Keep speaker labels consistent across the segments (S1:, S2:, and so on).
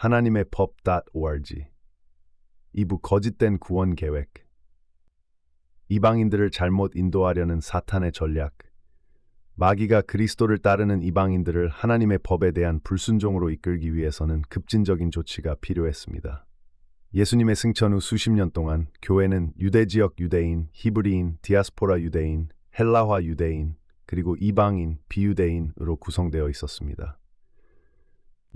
S1: 하나님의 법.org 2부 거짓된 구원 계획. 이방인들을 잘못 인도하려는 사탄의 전략. 마귀가 그리스도를 따르는 이방인들을 하나님의 법에 대한 불순종으로 이끌기 위해서는 급진적인 조치가 필요했습니다. 예수님의 승천 후 수십 년 동안 교회는 유대 지역 유대인, 히브리인, 디아스포라 유대인, 헬라화 유대인, 그리고 이방인, 비유대인으로 구성되어 있었습니다.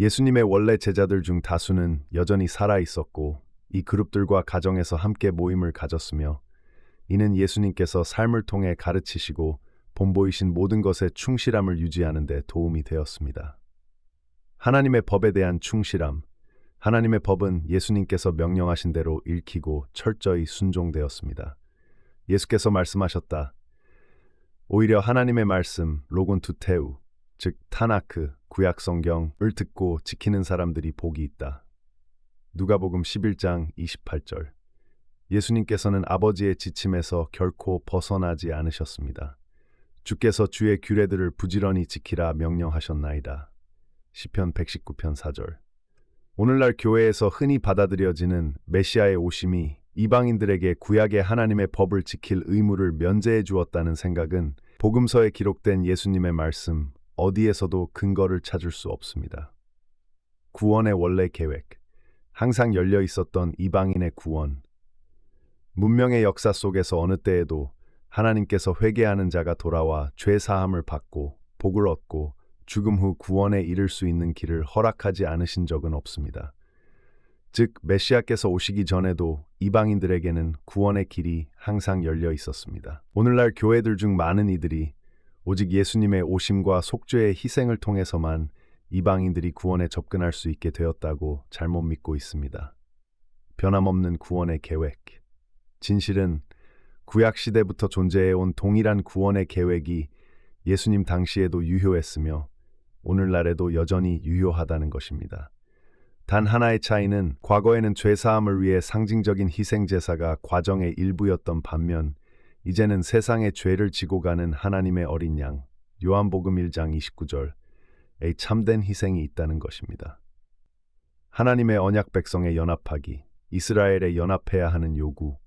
S1: 예수님의 원래 제자들 중 다수는 여전히 살아 있었고 이 그룹들과 가정에서 함께 모임을 가졌으며 이는 예수님께서 삶을 통해 가르치시고 본보이신 모든 것에 충실함을 유지하는 데 도움이 되었습니다. 하나님의 법에 대한 충실함. 하나님의 법은 예수님께서 명령하신 대로 읽히고 철저히 순종되었습니다. 예수께서 말씀하셨다. 오히려 하나님의 말씀, 로곤 투테우, 즉 타나크, 구약 성경을 듣고 지키는 사람들이 복이 있다. 누가복음 11장 28절. 예수님께서는 아버지의 지침에서 결코 벗어나지 않으셨습니다. 주께서 주의 규례들을 부지런히 지키라 명령하셨나이다. 시편 119편 4절. 오늘날 교회에서 흔히 받아들여지는 메시아의 오심이 이방인들에게 구약의 하나님의 법을 지킬 의무를 면제해 주었다는 생각은 복음서에 기록된 예수님의 말씀 어디에서도 근거를 찾을 수 없습니다. 구원의 원래 계획. 항상 열려 있었던 이방인의 구원. 문명의 역사 속에서 어느 때에도 하나님께서 회개하는 자가 돌아와 죄 사함을 받고 복을 얻고 죽음 후 구원에 이를 수 있는 길을 허락하지 않으신 적은 없습니다. 즉 메시아께서 오시기 전에도 이방인들에게는 구원의 길이 항상 열려 있었습니다. 오늘날 교회들 중 많은 이들이 오직 예수님의 오심과 속죄의 희생을 통해서만 이방인들이 구원에 접근할 수 있게 되었다고 잘못 믿고 있습니다. 변함없는 구원의 계획. 진실은 구약 시대부터 존재해온 동일한 구원의 계획이 예수님 당시에도 유효했으며 오늘날에도 여전히 유효하다는 것입니다. 단 하나의 차이는 과거에는 죄사함을 위해 상징적인 희생제사가 과정의 일부였던 반면 이제는 세상의 죄를 지고 가는 하나님의 어린 양, 요한복음 1장 29절의 참된 희생이 있다는 것입니다. 하나님의 언약 백성의 연합하기, 이스라엘의 연합해야 하는 요구.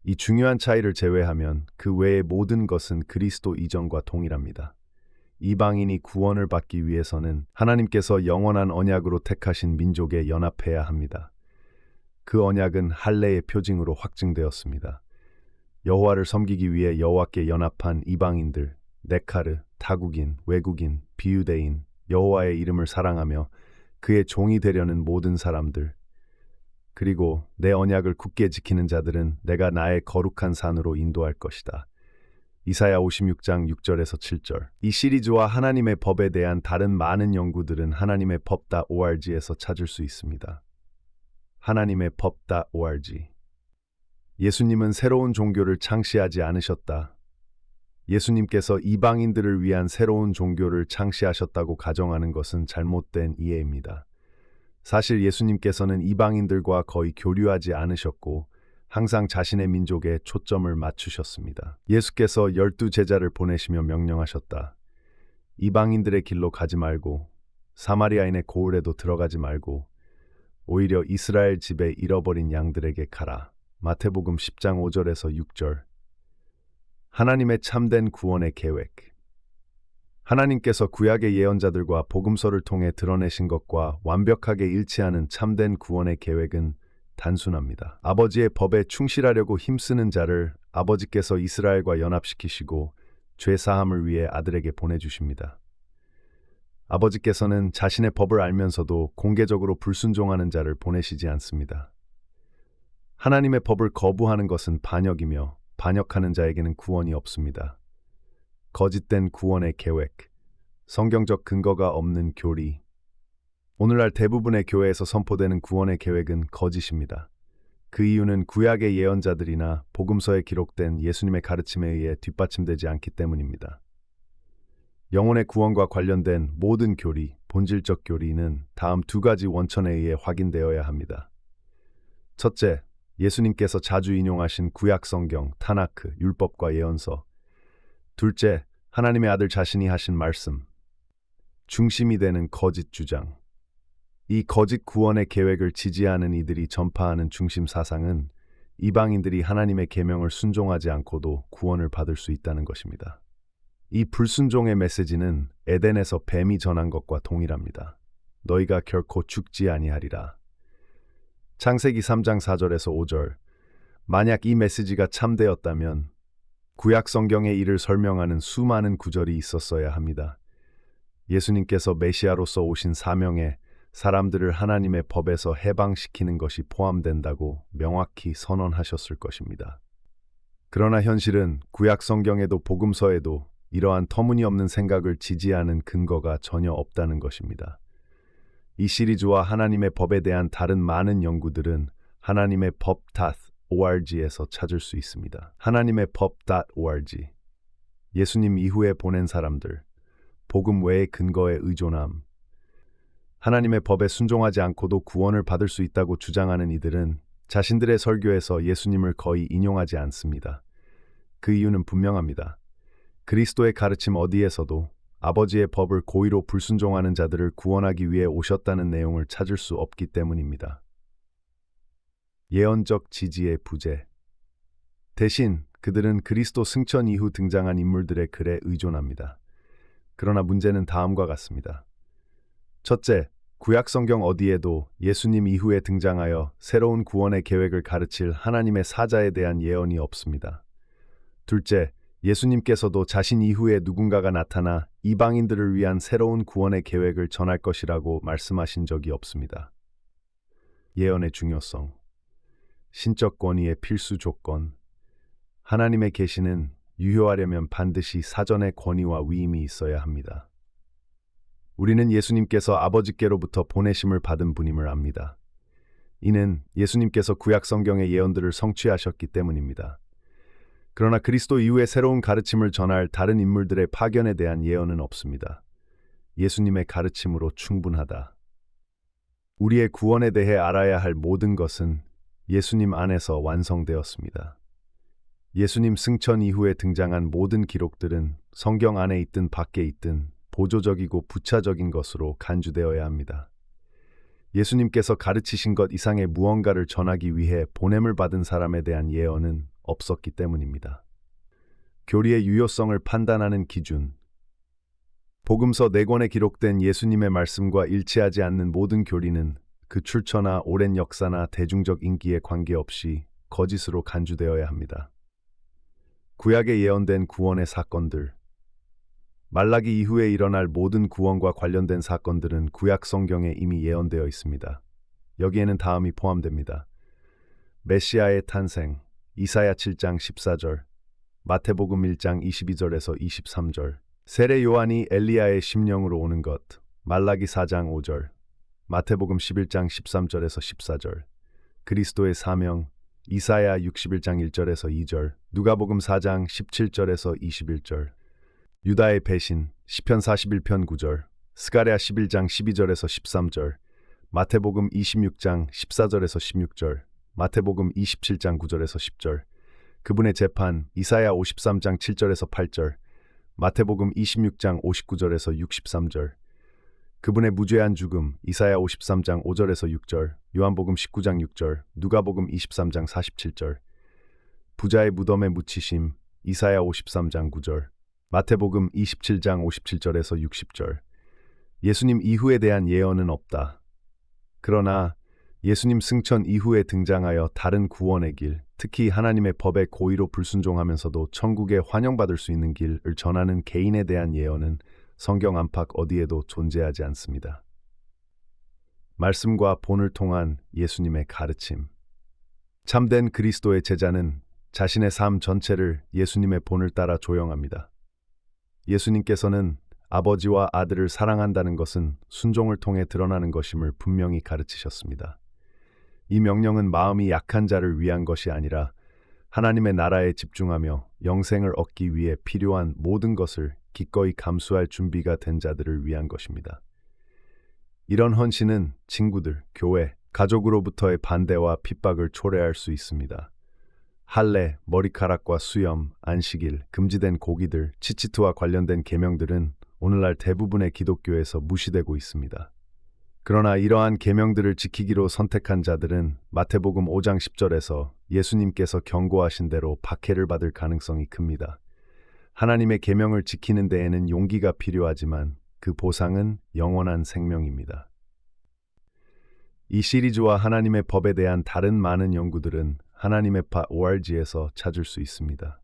S1: 이 중요한 차이를 제외하면 그 외의 모든 것은 그리스도 이전과 동일합니다. 이방인이 구원을 받기 위해서는 하나님께서 영원한 언약으로 택하신 민족에 연합해야 합니다. 그 언약은 할례의 표징으로 확증되었습니다. 여호와를 섬기기 위해 여호와께 연합한 이방인들, 네카르, 타국인, 외국인, 비유대인, 여호와의 이름을 사랑하며 그의 종이 되려는 모든 사람들, 그리고 내 언약을 굳게 지키는 자들은 내가 나의 거룩한 산으로 인도할 것이다. 이사야 56장 6절에서 7절. 이 시리즈와 하나님의 법에 대한 다른 많은 연구들은 하나님의 법.org에서 찾을 수 있습니다. 하나님의 법.org. 예수님은 새로운 종교를 창시하지 않으셨다. 예수님께서 이방인들을 위한 새로운 종교를 창시하셨다고 가정하는 것은 잘못된 이해입니다. 사실 예수님께서는 이방인들과 거의 교류하지 않으셨고 항상 자신의 민족에 초점을 맞추셨습니다. 예수께서 12 제자를 보내시며 명령하셨다. 이방인들의 길로 가지 말고 사마리아인의 고을에도 들어가지 말고 오히려 이스라엘 집에 잃어버린 양들에게 가라. 마태복음 10장 5절에서 6절. 하나님의 참된 구원의 계획. 하나님께서 구약의 예언자들과 복음서를 통해 드러내신 것과 완벽하게 일치하는 참된 구원의 계획은 단순합니다. 아버지의 법에 충실하려고 힘쓰는 자를 아버지께서 이스라엘과 연합시키시고 죄사함을 위해 아들에게 보내주십니다. 아버지께서는 자신의 법을 알면서도 공개적으로 불순종하는 자를 보내시지 않습니다. 하나님의 법을 거부하는 것은 반역이며 반역하는 자에게는 구원이 없습니다. 거짓된 구원의 계획, 성경적 근거가 없는 교리. 오늘날 대부분의 교회에서 선포되는 구원의 계획은 거짓입니다. 그 이유는 구약의 예언자들이나 복음서에 기록된 예수님의 가르침에 의해 뒷받침되지 않기 때문입니다. 영혼의 구원과 관련된 모든 교리, 본질적 교리는 다음 두 가지 원천에 의해 확인되어야 합니다. 첫째, 예수님께서 자주 인용하신 구약 성경, 타나크, 율법과 예언서. 둘째, 하나님의 아들 자신이 하신 말씀. 중심이 되는 거짓 주장. 이 거짓 구원의 계획을 지지하는 이들이 전파하는 중심 사상은 이방인들이 하나님의 계명을 순종하지 않고도 구원을 받을 수 있다는 것입니다. 이 불순종의 메시지는 에덴에서 뱀이 전한 것과 동일합니다. 너희가 결코 죽지 아니하리라. 창세기 3장 4절에서 5절. 만약 이 메시지가 참되었다면 구약 성경의 이를 설명하는 수많은 구절이 있었어야 합니다. 예수님께서 메시아로서 오신 사명에 사람들을 하나님의 법에서 해방시키는 것이 포함된다고 명확히 선언하셨을 것입니다. 그러나 현실은 구약 성경에도 복음서에도 이러한 터무니없는 생각을 지지하는 근거가 전혀 없다는 것입니다. 이 시리즈와 하나님의 법에 대한 다른 많은 연구들은 하나님의 법.org에서 찾을 수 있습니다. 하나님의 법.org. 예수님 이후에 보낸 사람들, 복음 외의 근거에 의존함. 하나님의 법에 순종하지 않고도 구원을 받을 수 있다고 주장하는 이들은 자신들의 설교에서 예수님을 거의 인용하지 않습니다. 그 이유는 분명합니다. 그리스도의 가르침 어디에서도 아버지의 법을 고의로 불순종하는 자들을 구원하기 위해 오셨다는 내용을 찾을 수 없기 때문입니다. 예언적 지지의 부재. 대신 그들은 그리스도 승천 이후 등장한 인물들의 글에 의존합니다. 그러나 문제는 다음과 같습니다. 첫째, 구약 성경 어디에도 예수님 이후에 등장하여 새로운 구원의 계획을 가르칠 하나님의 사자에 대한 예언이 없습니다. 둘째, 예수님께서도 자신 이후에 누군가가 나타나 이방인들을 위한 새로운 구원의 계획을 전할 것이라고 말씀하신 적이 없습니다. 예언의 중요성. 신적 권위의 필수 조건. 하나님의 계시는 유효하려면 반드시 사전의 권위와 위임이 있어야 합니다. 우리는 예수님께서 아버지께로부터 보내심을 받은 분임을 압니다. 이는 예수님께서 구약 성경의 예언들을 성취하셨기 때문입니다. 그러나 그리스도 이후에 새로운 가르침을 전할 다른 인물들의 파견에 대한 예언은 없습니다. 예수님의 가르침으로 충분하다. 우리의 구원에 대해 알아야 할 모든 것은 예수님 안에서 완성되었습니다. 예수님 승천 이후에 등장한 모든 기록들은 성경 안에 있든 밖에 있든 보조적이고 부차적인 것으로 간주되어야 합니다. 예수님께서 가르치신 것 이상의 무언가를 전하기 위해 보냄을 받은 사람에 대한 예언은 없었기 때문입니다. 교리의 유효성을 판단하는 기준. 복음서 4권에 기록된 예수님의 말씀과 일치하지 않는 모든 교리는 그 출처나 오랜 역사나 대중적 인기에 관계없이 거짓으로 간주되어야 합니다. 구약에 예언된 구원의 사건들. 말라기 이후에 일어날 모든 구원과 관련된 사건들은 구약 성경에 이미 예언되어 있습니다. 여기에는 다음이 포함됩니다. 메시아의 탄생, 이사야 7장 14절, 마태복음 1장 22절에서 23절, 세례 요한이 엘리야의 심령으로 오는 것, 말라기 4장 5절, 마태복음 11장 13절에서 14절, 그리스도의 사명, 이사야 61장 1절에서 2절, 누가복음 4장 17절에서 21절, 유다의 배신, 시편 41편 9절, 스가랴 11장 12절에서 13절, 마태복음 26장 14절에서 16절, 마태복음 27장 9절에서 10절, 그분의 재판, 이사야 53장 7절에서 8절, 마태복음 26장 59절에서 63절, 그분의 무죄한 죽음, 이사야 53장 5절에서 6절, 요한복음 19장 6절, 누가복음 23장 47절, 부자의 무덤에 묻히심, 이사야 53장 9절, 마태복음 27장 57절에서 60절. 예수님 이후에 대한 예언은 없다. 그러나 예수님 승천 이후에 등장하여 다른 구원의 길, 특히 하나님의 법에 고의로 불순종하면서도 천국에 환영받을 수 있는 길을 전하는 개인에 대한 예언은 성경 안팎 어디에도 존재하지 않습니다. 말씀과 본을 통한 예수님의 가르침. 참된 그리스도의 제자는 자신의 삶 전체를 예수님의 본을 따라 조형합니다. 예수님께서는 아버지와 아들을 사랑한다는 것은 순종을 통해 드러나는 것임을 분명히 가르치셨습니다. 이 명령은 마음이 약한 자를 위한 것이 아니라 하나님의 나라에 집중하며 영생을 얻기 위해 필요한 모든 것을 기꺼이 감수할 준비가 된 자들을 위한 것입니다. 이런 헌신은 친구들, 교회, 가족으로부터의 반대와 핍박을 초래할 수 있습니다. 할례, 머리카락과 수염, 안식일, 금지된 고기들, 치치트와 관련된 계명들은 오늘날 대부분의 기독교에서 무시되고 있습니다. 그러나 이러한 계명들을 지키기로 선택한 자들은 마태복음 5장 10절에서 예수님께서 경고하신 대로 박해를 받을 가능성이 큽니다. 하나님의 계명을 지키는 데에는 용기가 필요하지만 그 보상은 영원한 생명입니다. 이 시리즈와 하나님의 법에 대한 다른 많은 연구들은 하나님의 파 org에서 찾을 수 있습니다.